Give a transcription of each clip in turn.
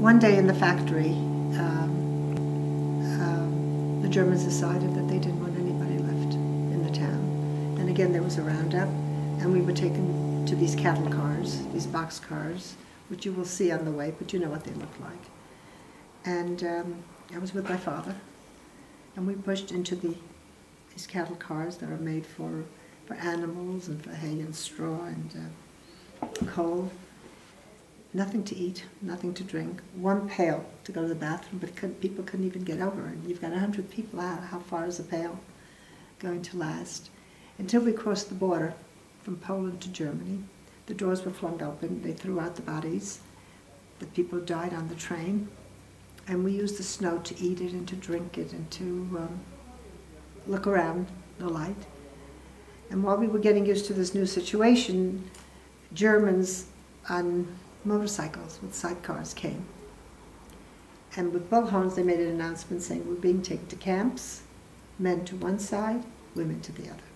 One day in the factory, the Germans decided that they didn't want anybody left in the town. And again, there was a roundup, and we were taken to these cattle cars, these box cars, which you will see on the way, but you know what they look like. And I was with my father, and we pushed into these cattle cars that are made for animals and for hay and straw and coal. Nothing to eat, nothing to drink, one pail to go to the bathroom, but people couldn't even get over. And you've got 100 people out. How far is a pail going to last? Until we crossed the border from Poland to Germany, the doors were flung open. They threw out the bodies. The people died on the train. And we used the snow to eat it and to drink it and to look around the light. And while we were getting used to this new situation, Germans on motorcycles with sidecars came. And with bullhorns, they made an announcement saying, we're being taken to camps, men to one side, women to the other.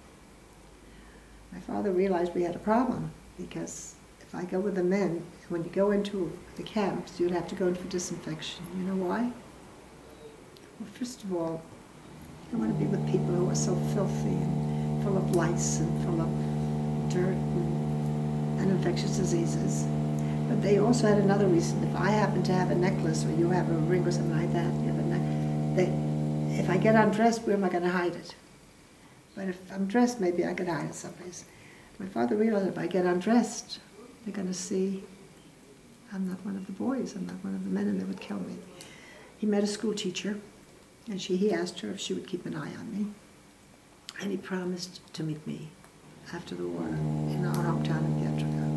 My father realized we had a problem, because if I go with the men, when you go into the camps, you'd have to go in for disinfection. You know why? Well, first of all, I want to be with people who are so filthy and full of lice and full of dirt and infectious diseases. But they also had another reason. If I happen to have a necklace, or you have a ring or something like that, you have if I get undressed, where am I going to hide it? But if I'm dressed, maybe I could hide it someplace. My father realized if I get undressed, they're going to see I'm not one of the boys, I'm not one of the men, and they would kill me. He met a school teacher, and he asked her if she would keep an eye on me. And he promised to meet me after the war in our hometown in Pietrka.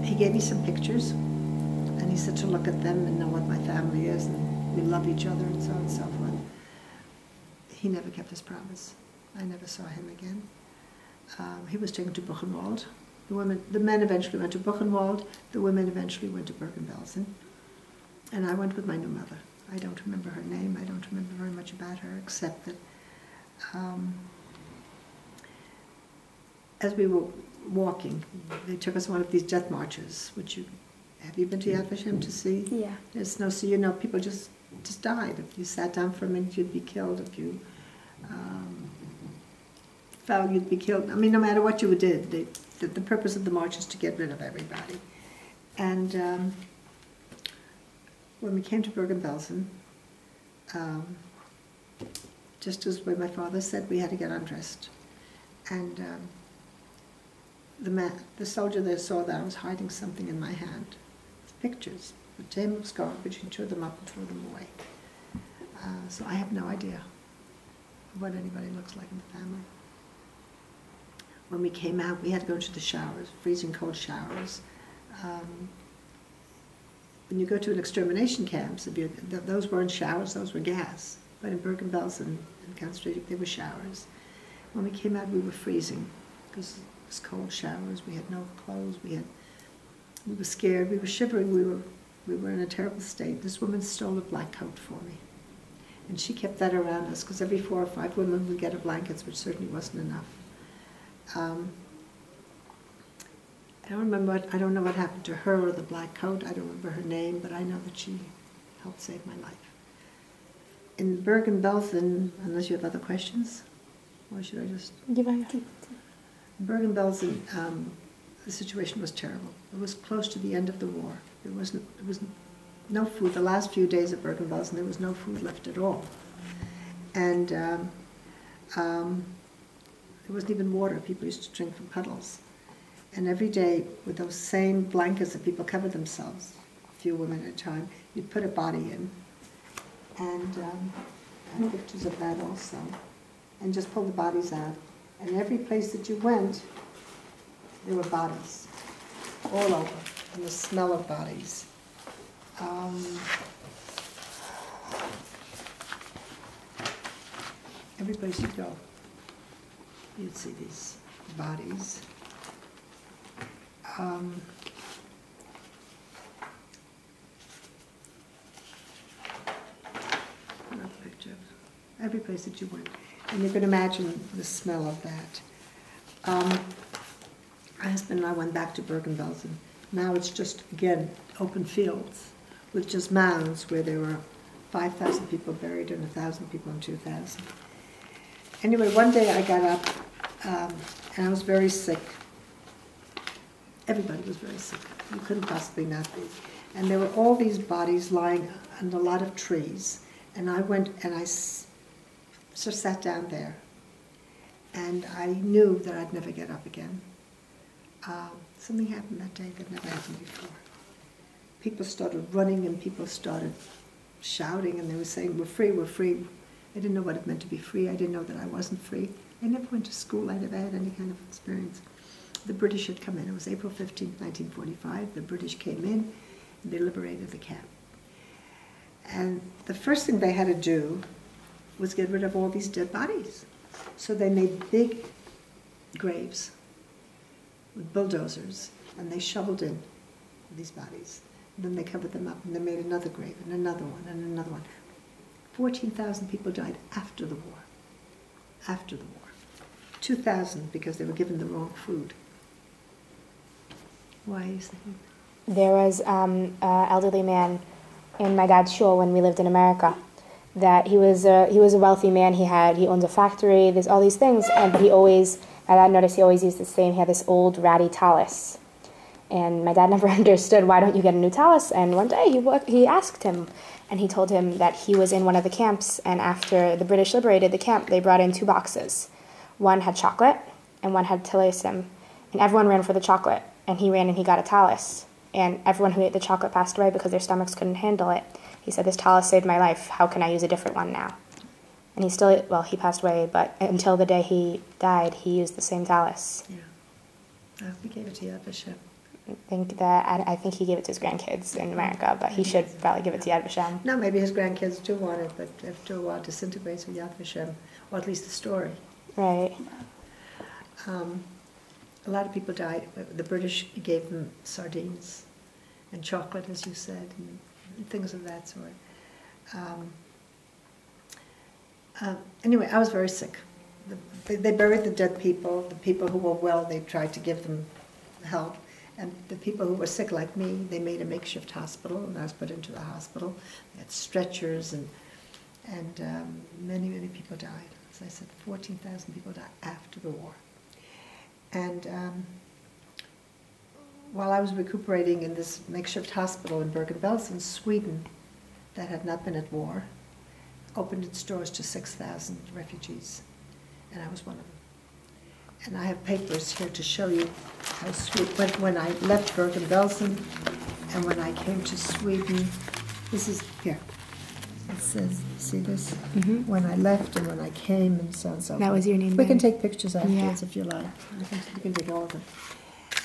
He gave me some pictures, and he said to look at them and know what my family is, and we love each other, and so on and so forth. He never kept his promise. I never saw him again. He was taken to Buchenwald. The men eventually went to Buchenwald. The women eventually went to Bergen-Belsen. And I went with my new mother. I don't remember her name. I don't remember very much about her, except that as we were walking, they took us on one of these death marches, which have you been to Yad Vashem to see? Yeah. There's no, so you know, people just died. If you sat down for a minute, you'd be killed. If you fell, you'd be killed. I mean, no matter what you did, the purpose of the march is to get rid of everybody. And when we came to Bergen-Belsen, just as when my father said, we had to get undressed. And the soldier there saw that I was hiding something in my hand. Pictures, the Tammuz garbage, he threw them up and threw them away. So I have no idea what anybody looks like in the family. When we came out, we had to go to the showers, freezing cold showers. When you go to an extermination camp, those weren't showers, those were gas. But in Bergen-Belsen and concentration, there were showers. When we came out, we were freezing because it was cold showers. We had no clothes. We were scared. We were shivering. We were in a terrible state. This woman stole a black coat for me, and she kept that around us because every 4 or 5 women would get a blanket, which certainly wasn't enough. I don't know what happened to her or the black coat. I don't remember her name, but I know that she helped save my life. In Bergen-Belsen, unless you have other questions, or should I just? In Bergen-Belsen, the situation was terrible. It was close to the end of the war. There was no food. The last few days of Bergen-Belsen, there was no food left at all. And there wasn't even water. People used to drink from puddles. And every day, with those same blankets that people covered themselves, a few women at a time, you'd put a body in. And I have pictures of that also. And just pull the bodies out. And every place that you went, there were bodies all over, and the smell of bodies. Every place you go, you'd see these bodies. Another picture of every place that you went. And you can imagine the smell of that. My husband and I went back to Bergen-Belsen. Now it's just, again, open fields with just mounds where there were 5,000 people buried and 1,000 people in 2,000. Anyway, one day I got up and I was very sick. Everybody was very sick. You couldn't possibly not be. And there were all these bodies lying under a lot of trees. And I went and I just sat down there. And I knew that I'd never get up again. Something happened that day that never happened before. People started running and people started shouting and they were saying, we're free, we're free. I didn't know what it meant to be free. I didn't know that I wasn't free. I never went to school. I never had any kind of experience. The British had come in. It was April 15, 1945. The British came in and they liberated the camp. And the first thing they had to do was get rid of all these dead bodies. So they made big graves with bulldozers and they shoveled in these bodies. And then they covered them up and they made another grave and another one and another one. 14,000 people died after the war. After the war. 2,000 because they were given the wrong food. Why is that? There was an elderly man in my dad's shul when we lived in America. That he was a wealthy man. He owned a factory. There's all these things, but he always, my dad noticed he always used the same. He had this old ratty tallis, and my dad never understood why don't you get a new tallis. And one day he asked him, and he told him that he was in one of the camps, and after the British liberated the camp, they brought in 2 boxes. One had chocolate, and one had talisim, and everyone ran for the chocolate, and he ran and he got a tallis, and everyone who ate the chocolate passed away because their stomachs couldn't handle it. He said, this tallis saved my life. How can I use a different one now? And he still, well, he passed away, but until the day he died, he used the same tallis. Yeah. We gave it to Yad Vashem. I think he gave it to his grandkids in America, but he should probably give it to Yad Vashem. No, maybe his grandkids do want it, but after a while it disintegrates with Yad Vashem, or at least the story. Right. A lot of people died. The British gave them sardines and chocolate, as you said, and things of that sort. Anyway, I was very sick. They buried the dead people. The people who were well, they tried to give them help. And the people who were sick like me, they made a makeshift hospital, and I was put into the hospital. They had stretchers, and many, many people died. As I said, 14,000 people died after the war. And while I was recuperating in this makeshift hospital in Bergen-Belsen, Sweden, that had not been at war, opened its doors to 6,000 refugees, and I was one of them. And I have papers here to show you how Sweden, when I left Bergen-Belsen and when I came to Sweden, this is here. It says, see this? Mm-hmm. When I left and when I came and so on and so forth. That was your name. We can take pictures afterwards if you like. You can take all of them.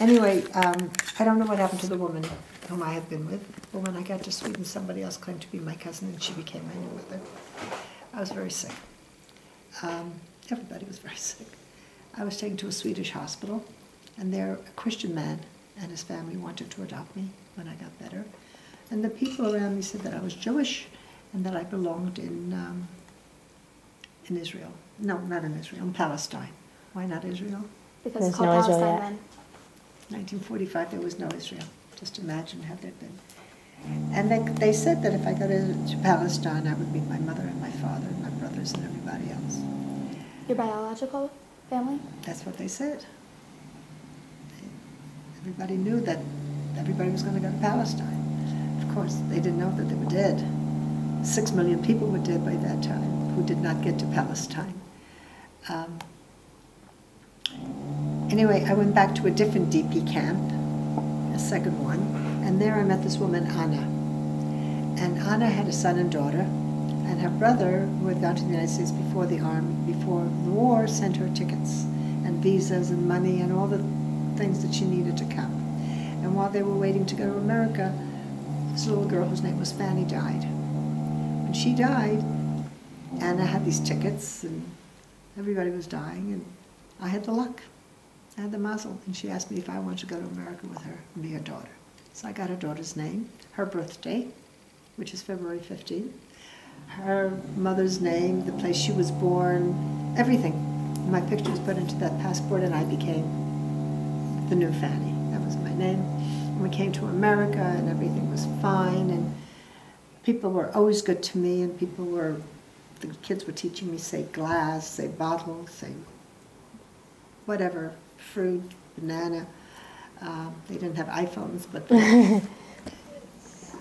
Anyway, I don't know what happened to the woman whom I had been with, but when I got to Sweden, somebody else claimed to be my cousin, and she became my new mother. I was very sick. Everybody was very sick. I was taken to a Swedish hospital, and there a Christian man and his family wanted to adopt me when I got better. And the people around me said that I was Jewish and that I belonged in Israel. No, not in Israel, in Palestine. Why not Israel? Because it's called Palestine then. 1945, there was no Israel. Just imagine had there been. And they said that if I got to Palestine, I would meet my mother and my father and my brothers and everybody else. Your biological family? That's what they said. Everybody knew that everybody was going to go to Palestine. Of course, they didn't know that they were dead. 6 million people were dead by that time who did not get to Palestine. Anyway, I went back to a different DP camp, a second one, and there I met this woman, Anna. And Anna had a son and daughter, and her brother, who had gone to the United States before the war, sent her tickets and visas and money and all the things that she needed to come. And while they were waiting to go to America, this little girl whose name was Fanny died. When she died, Anna had these tickets, and everybody was dying, and I had the luck. I had the mazel, and she asked me if I wanted to go to America with her and be her daughter. So I got her daughter's name, her birthday, which is February 15th, her mother's name, the place she was born, everything. My picture was put into that passport, and I became the new Fanny. That was my name. And we came to America, and everything was fine, and people were always good to me, and the kids were teaching me, say glass, say bottle, say whatever, fruit, banana. They didn't have iPhones, but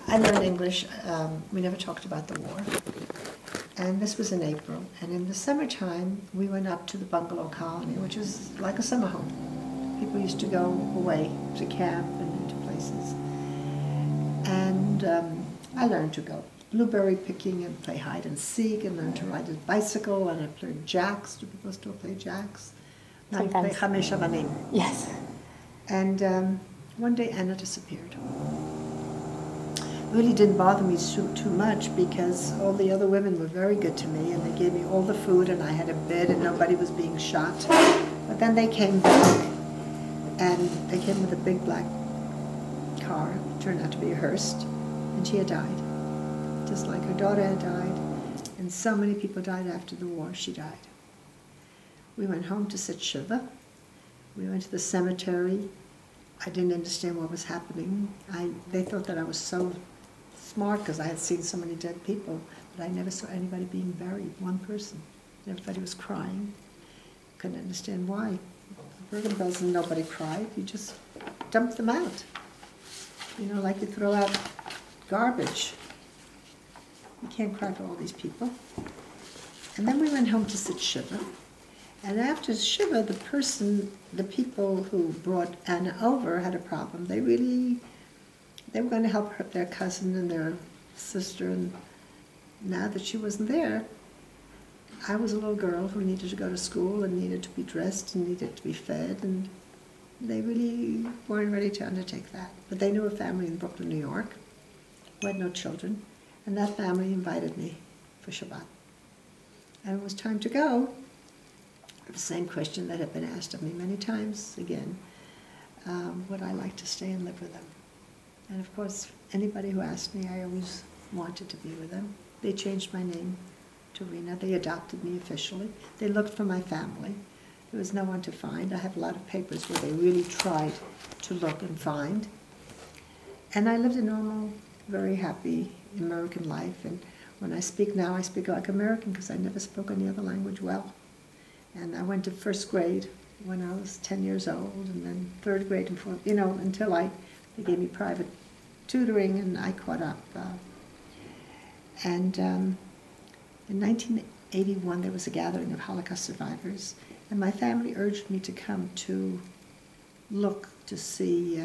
I learned English. We never talked about the war. And this was in April. And in the summertime, we went up to the bungalow colony, which is like a summer home. People used to go away to camp and into places. And I learned to go blueberry picking and play hide and seek and learn to ride a bicycle, and I played jacks. Do people still play jacks? I play Chamesh Avanim. Yes. And one day Anna disappeared. It really didn't bother me too much because all the other women were very good to me, and they gave me all the food, and I had a bed, and nobody was being shot. But then they came back, and they came with a big black car. It turned out to be a hearse, and she had died. Just like her daughter had died, and so many people died after the war, she died. We went home to sit Shiva. We went to the cemetery. I didn't understand what was happening. They thought that I was so smart because I had seen so many dead people, but I never saw anybody being buried, one person. Everybody was crying. Couldn't understand why. Bergen-Belsen, nobody cried. You just dumped them out. You know, like you throw out garbage. You can't cry for all these people. And then we went home to sit Shiva. And after Shiva, the people who brought Anna over had a problem. They were going to help their cousin and their sister, and now that she wasn't there, I was a little girl who needed to go to school and needed to be dressed and needed to be fed, and they really weren't ready to undertake that. But they knew a family in Brooklyn, New York, who had no children, and that family invited me for Shabbat. And it was time to go. The same question that had been asked of me many times again, would I like to stay and live with them? And of course, anybody who asked me, I always wanted to be with them. They changed my name to Rena. They adopted me officially. They looked for my family. There was no one to find. I have a lot of papers where they really tried to look and find. And I lived a normal, very happy American life. And when I speak now, I speak like American because I never spoke any other language well. And I went to first grade when I was 10 years old, and then third grade and fourth, you know, until they gave me private tutoring and I caught up. In 1981, there was a gathering of Holocaust survivors, and my family urged me to come to look to see